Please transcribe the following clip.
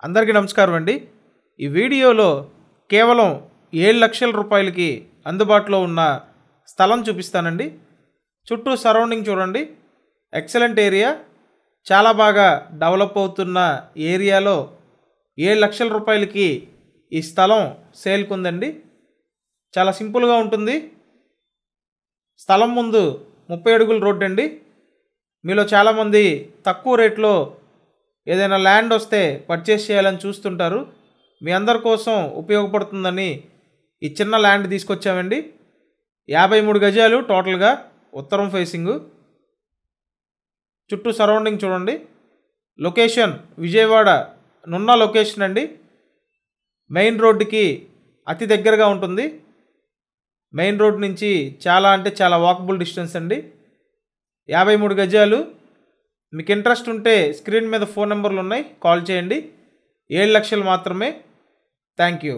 అందరికీ నమస్కారం అండి. ఈ వీడియోలో కేవలం 7 లక్షల రూపాయలకి అందుబాటులో ఉన్న స్థలం చూపిస్తానండి. చుట్టూ సరౌండింగ్ చూడండి. ఎక్సలెంట్ ఏరియా, చాలా బాగా డెవలప్ అవుతున్న ఏరియాలో 7 లక్షల రూపాయలకి ఈ స్థలం సేల్కి ఉందండి. చాలా సింపుల్గా ఉంటుంది. స్థలం ముందు 30 అడుగుల రోడ్డు అండి. మీలో చాలామంది తక్కువ రేట్లో ఏదైనా ల్యాండ్ వస్తే పర్చేస్ చేయాలని చూస్తుంటారు. మీ అందరి కోసం ఉపయోగపడుతుందని ఈ చిన్న ల్యాండ్ తీసుకొచ్చామండి. 53 గజాలు టోటల్గా, ఉత్తరం ఫేసింగు. చుట్టూ సరౌండింగ్ చూడండి. లొకేషన్ విజయవాడ నున్న లొకేషన్ అండి. మెయిన్ రోడ్డుకి అతి దగ్గరగా ఉంటుంది. మెయిన్ రోడ్ నుంచి చాలా వాకబుల్ డిస్టెన్స్ అండి. 53 గజాలు. మీకు ఇంట్రెస్ట్ ఉంటే స్క్రీన్ మీద ఫోన్ నెంబర్లు ఉన్నాయి, కాల్ చేయండి. 7 లక్షలు మాత్రమే. Thank you.